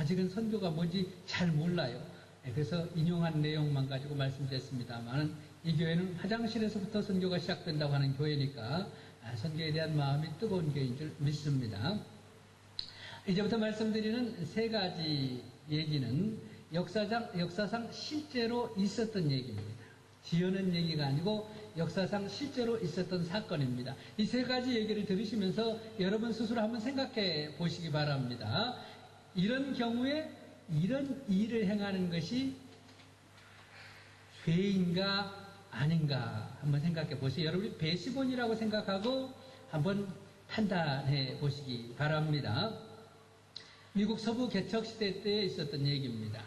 아직은 선교가 뭔지 잘 몰라요. 그래서 인용한 내용만 가지고 말씀드렸습니다만 이 교회는 화장실에서부터 선교가 시작된다고 하는 교회니까 선교에 대한 마음이 뜨거운 교회인 줄 믿습니다. 이제부터 말씀드리는 세 가지 얘기는 역사상 실제로 있었던 얘기입니다. 지어낸 얘기가 아니고 역사상 실제로 있었던 사건입니다. 이 세 가지 얘기를 들으시면서 여러분 스스로 한번 생각해 보시기 바랍니다. 이런 경우에 이런 일을 행하는 것이 죄인가 아닌가 한번 생각해 보세요. 여러분이 배시본이라고 생각하고 한번 판단해 보시기 바랍니다. 미국 서부 개척 시대 때에 있었던 얘기입니다.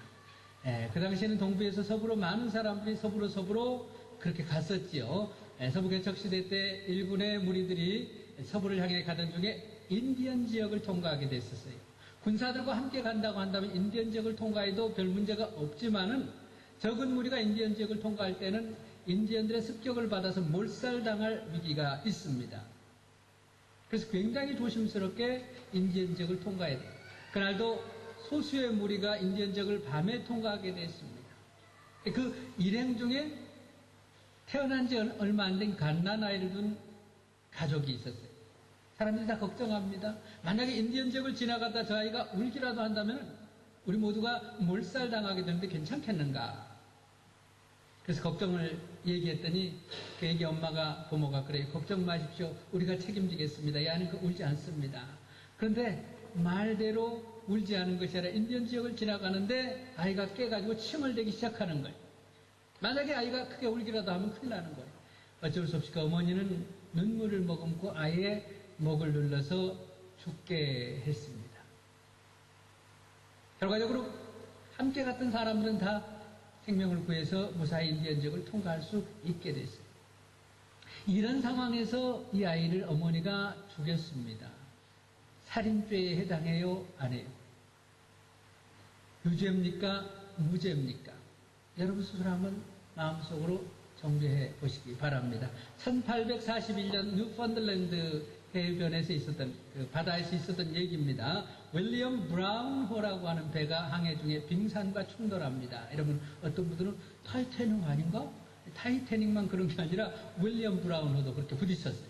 그 당시에는 동부에서 서부로 많은 사람들이 서부로 그렇게 갔었지요. 서부 개척 시대 때 일군의 무리들이 서부를 향해 가던 중에 인디언 지역을 통과하게 됐었어요. 군사들과 함께 간다고 한다면 인디언 지역을 통과해도 별 문제가 없지만은 적은 무리가 인디언 지역을 통과할 때는 인디언들의 습격을 받아서 몰살당할 위기가 있습니다. 그래서 굉장히 조심스럽게 인디언 지역을 통과해야 돼요. 그날도 소수의 무리가 인디언 지역을 밤에 통과하게 됐습니다. 그 일행 중에 태어난 지 얼마 안 된 갓난아이를 둔 가족이 있었어요. 사람들이 다 걱정합니다. 만약에 인디언 지역을 지나가다 저 아이가 울기라도 한다면 우리 모두가 몰살당하게 되는데 괜찮겠는가? 그래서 걱정을 얘기했더니 그 애기 엄마가 부모가 그래요. 걱정 마십시오. 우리가 책임지겠습니다. 이 아이는 울지 않습니다. 그런데 말대로 울지 않은 것이 아니라 인디언 지역을 지나가는데 아이가 깨가지고 침을 대기 시작하는 거예요. 만약에 아이가 크게 울기라도 하면 큰일 나는 거예요. 어쩔 수 없이 그 어머니는 눈물을 머금고 아이의 목을 눌러서 죽게 했습니다. 결과적으로 함께 갔던 사람들은 다 생명을 구해서 무사히 인디언 지역을 통과할 수 있게 됐어요. 이런 상황에서 이 아이를 어머니가 죽였습니다. 살인죄에 해당해요? 안 해요? 유죄입니까? 무죄입니까? 여러분 스스로 한번 마음속으로 정비해 보시기 바랍니다. 1841년 뉴펀들랜드 해변에서 있었던 바다에서 있었던 얘기입니다. 윌리엄 브라운호라고 하는 배가 항해 중에 빙산과 충돌합니다. 여러분 어떤 분들은 타이타닉 아닌가? 타이타닉만 그런 게 아니라 윌리엄 브라운호도 그렇게 부딪혔어요.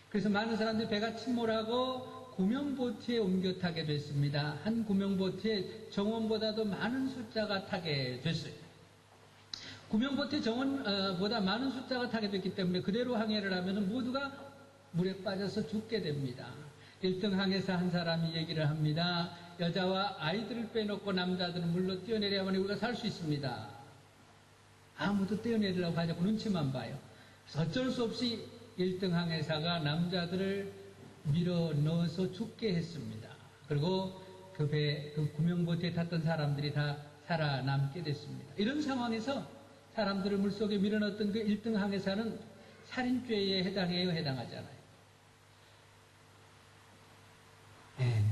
그래서 많은 사람들이 배가 침몰하고 구명보트에 옮겨 타게 됐습니다. 한 구명보트에 정원보다도 많은 숫자가 타게 됐어요. 구명보트에 정원보다 많은 숫자가 타게 됐기 때문에 그대로 항해를 하면 모두가 물에 빠져서 죽게 됩니다. 1등 항해사 한 사람이 얘기를 합니다. 여자와 아이들을 빼놓고 남자들은 물로 뛰어내려야만 우리가 살 수 있습니다. 아무도 뛰어내리려고 하지 않고 눈치만 봐요. 그래서 어쩔 수 없이 1등 항해사가 남자들을 밀어 넣어서 죽게 했습니다. 그리고 그 구명보트에 탔던 사람들이 다 살아남게 됐습니다. 이런 상황에서 사람들을 물속에 밀어넣었던 그 1등 항해사는 살인죄에 해당해요? 해당하지 않아요? 네.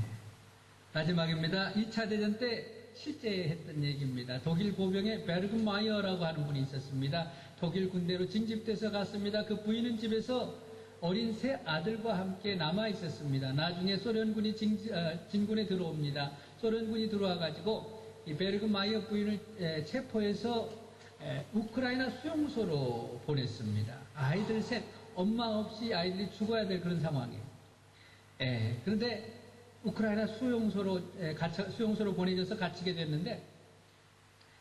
마지막입니다. 2차 대전 때 실제 했던 얘기입니다. 독일 보병에 베르그마이어라고 하는 분이 있었습니다. 독일 군대로 징집돼서 갔습니다. 그 부인은 집에서 어린 세 아들과 함께 남아 있었습니다. 나중에 소련군이 진군에 들어옵니다. 소련군이 들어와가지고 이 베르그마이어 부인을 체포해서 우크라이나 수용소로 보냈습니다. 아이들 셋, 엄마 없이 아이들이 죽어야 될 그런 상황이에요. 그런데 우크라이나 수용소로 보내져서 갇히게 됐는데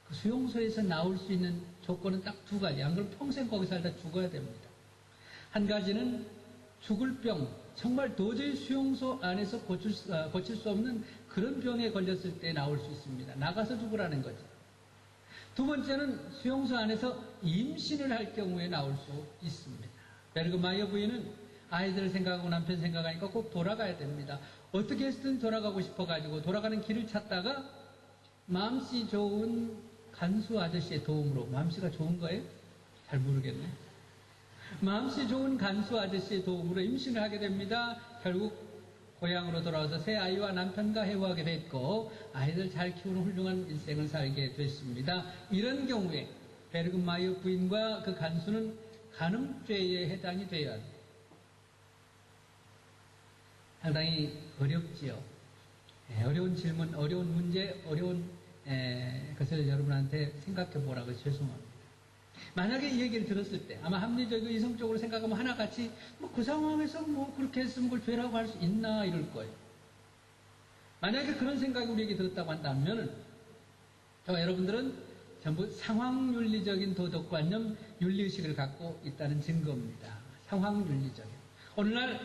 그 수용소에서 나올 수 있는 조건은 딱 두 가지. 안 그러면 평생 거기 살다 죽어야 됩니다. 한 가지는 죽을 병, 정말 도저히 수용소 안에서 고칠 수 없는 그런 병에 걸렸을 때 나올 수 있습니다. 나가서 죽으라는 거죠. 두 번째는 수용소 안에서 임신을 할 경우에 나올 수 있습니다. 베르그마이어 부인은 아이들 생각하고 남편 생각하니까 꼭 돌아가야 됩니다. 어떻게 해서든 돌아가고 싶어가지고 돌아가는 길을 찾다가 마음씨 좋은 간수 아저씨의 도움으로, 마음씨가 좋은 거예요? 잘 모르겠네. 마음씨 좋은 간수 아저씨의 도움으로 임신을 하게 됩니다. 결국 고향으로 돌아와서 새 아이와 남편과 해우하게 됐고 아이들 잘 키우는 훌륭한 인생을 살게 됐습니다. 이런 경우에 베르그마이어 부인과 그 간수는 간음죄에 해당이 되어야 돼요. 상당히 어렵지요. 어려운 질문, 어려운 문제, 어려운 것을 여러분한테 생각해 보라고 죄송합니다. 만약에 이 얘기를 들었을 때 아마 합리적이고 이성적으로 생각하면 하나같이 뭐 그 상황에서 뭐 그렇게 했으면 그걸 죄라고 할 수 있나 이럴 거예요. 만약에 그런 생각이 우리에게 들었다고 한다면 저와 여러분들은 전부 상황윤리적인 도덕관념, 윤리의식을 갖고 있다는 증거입니다. 상황윤리적인. 오늘날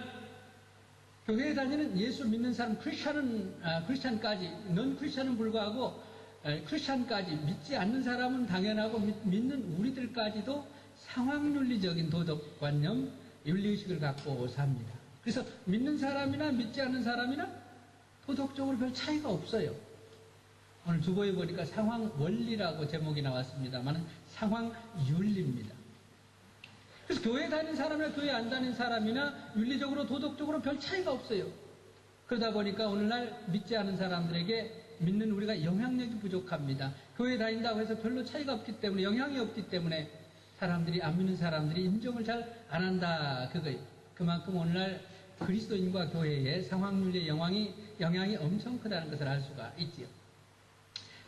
교회에 다니는 예수 믿는 사람, 크리스찬까지, 넌 크리스찬은 불구하고 크리스찬까지 믿지 않는 사람은 당연하고 믿는 우리들까지도 상황윤리적인 도덕관념, 윤리의식을 갖고 삽니다. 그래서 믿는 사람이나 믿지 않는 사람이나 도덕적으로 별 차이가 없어요. 오늘 주보에 보니까 상황원리라고 제목이 나왔습니다만 상황윤리입니다. 그래서 교회 다니는 사람이나 교회 안 다니는 사람이나 윤리적으로 도덕적으로 별 차이가 없어요. 그러다 보니까 오늘날 믿지 않은 사람들에게 믿는 우리가 영향력이 부족합니다. 교회 다닌다고 해서 별로 차이가 없기 때문에 영향이 없기 때문에 사람들이 안 믿는 사람들이 인정을 잘 안 한다 그거예요. 그만큼 오늘날 그리스도인과 교회의 상황윤리의 영향이 엄청 크다는 것을 알 수가 있지요.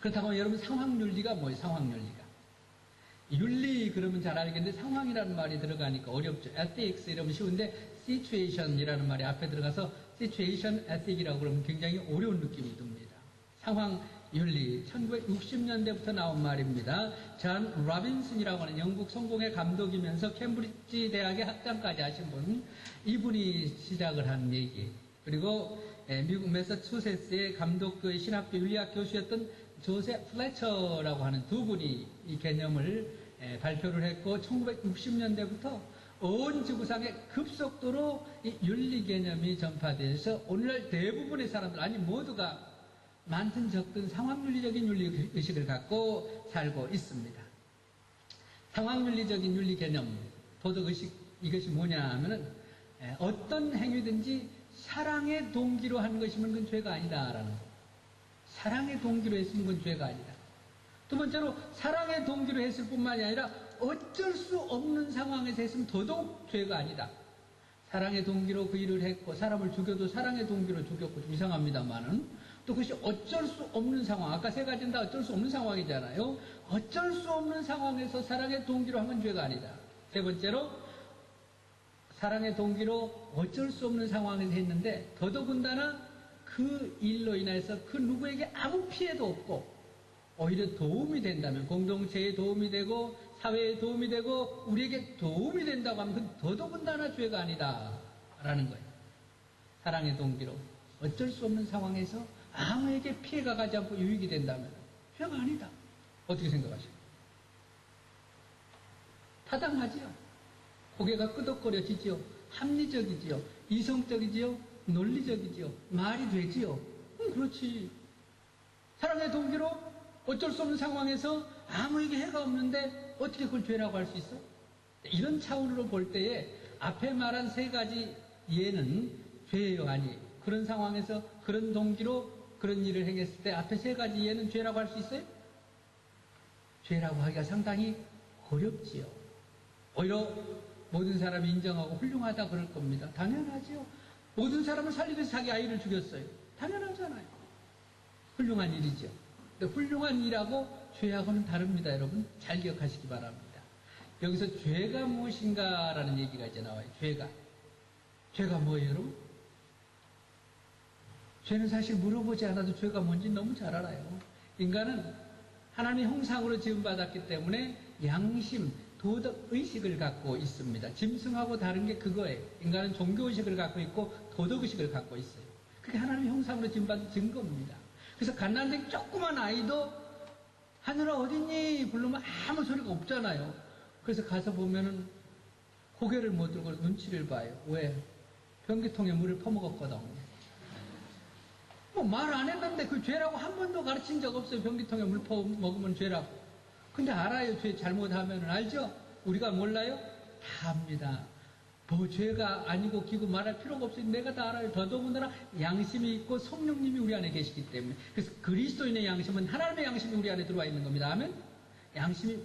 그렇다고 여러분 상황윤리가 뭐예요? 상황윤리가 윤리 그러면 잘 알겠는데 상황이라는 말이 들어가니까 어렵죠. ethics 이러면 쉬운데 situation이라는 말이 앞에 들어가서 situation ethic이라고 그러면 굉장히 어려운 느낌이 듭니다. 상황윤리 1960년대부터 나온 말입니다. 존 로빈슨이라고 하는 영국 성공의 감독이면서 캠브리지 대학의 학장까지 하신 분, 이분이 시작을 한 얘기. 그리고 미국 매사추세츠의 감독교회 신학교 윤리학 교수였던 조셉 플래처라고 하는 두 분이 이 개념을 발표를 했고 1960년대부터 온 지구상에 급속도로 이 윤리 개념이 전파돼서 오늘날 대부분의 사람들 아니 모두가 많든 적든 상황윤리적인 윤리의식을 갖고 살고 있습니다. 상황윤리적인 윤리 개념, 도덕의식 이것이 뭐냐 하면은 어떤 행위든지 사랑의 동기로 한 것이면 그건 죄가 아니다라는 거. 사랑의 동기로 했으면 그건 죄가 아니다. 두 번째로 사랑의 동기로 했을 뿐만이 아니라 어쩔 수 없는 상황에서 했으면 더더욱 죄가 아니다. 사랑의 동기로 그 일을 했고 사람을 죽여도 사랑의 동기로 죽였고 좀 이상합니다만은 또 그것이 어쩔 수 없는 상황, 아까 세 가지는 다 어쩔 수 없는 상황이잖아요. 어쩔 수 없는 상황에서 사랑의 동기로 하면 죄가 아니다. 세 번째로 사랑의 동기로 어쩔 수 없는 상황에서 했는데 더더군다나 그 일로 인해서 그 누구에게 아무 피해도 없고 오히려 도움이 된다면 공동체에 도움이 되고 사회에 도움이 되고 우리에게 도움이 된다고 하면 그건 더더군다나 죄가 아니다 라는 거예요. 사랑의 동기로 어쩔 수 없는 상황에서 아무에게 피해가 가지 않고 유익이 된다면 죄가 아니다. 어떻게 생각하십니까? 타당하지요. 고개가 끄덕거려지지요. 합리적이지요. 이성적이지요. 논리적이지요. 말이 되지요. 그렇지. 사랑의 동기로 어쩔 수 없는 상황에서 아무에게 해가 없는데 어떻게 그걸 죄라고 할 수 있어? 이런 차원으로 볼 때에 앞에 말한 세 가지 예는 죄예요, 아니에요? 그런 상황에서 그런 동기로 그런 일을 행했을 때 앞에 세 가지 예는 죄라고 할 수 있어요? 죄라고 하기가 상당히 어렵지요. 오히려 모든 사람이 인정하고 훌륭하다 그럴 겁니다. 당연하지요. 모든 사람을 살리기 위해서 자기 아이를 죽였어요. 당연하잖아요. 훌륭한 일이죠. 근데 훌륭한 일하고 죄하고는 다릅니다, 여러분. 잘 기억하시기 바랍니다. 여기서 죄가 무엇인가라는 얘기가 이제 나와요. 죄가 뭐예요, 여러분? 죄는 사실 물어보지 않아도 죄가 뭔지 너무 잘 알아요. 인간은 하나님의 형상으로 지음받았기 때문에 양심, 도덕의식을 갖고 있습니다. 짐승하고 다른 게 그거예요. 인간은 종교의식을 갖고 있고 도덕의식을 갖고 있어요. 그게 하나님의 형상으로 지음받은 증거입니다. 그래서 갓난아기 조그만 아이도 하늘아 어딨니? 부르면 아무 소리가 없잖아요. 그래서 가서 보면은 고개를 못 들고 눈치를 봐요. 왜? 변기통에 물을 퍼먹었거든. 뭐 말 안 했는데 그 죄라고 한 번도 가르친 적 없어요. 변기통에 물 퍼먹으면 죄라고. 근데 알아요. 죄 잘못하면 알죠? 우리가 몰라요? 다 압니다. 뭐 죄가 아니고 기고 말할 필요가 없어요. 내가 다 알아요. 더더군다나 양심이 있고 성령님이 우리 안에 계시기 때문에. 그래서 그리스도인의 양심은 하나님의 양심이 우리 안에 들어와 있는 겁니다. 아멘? 양심이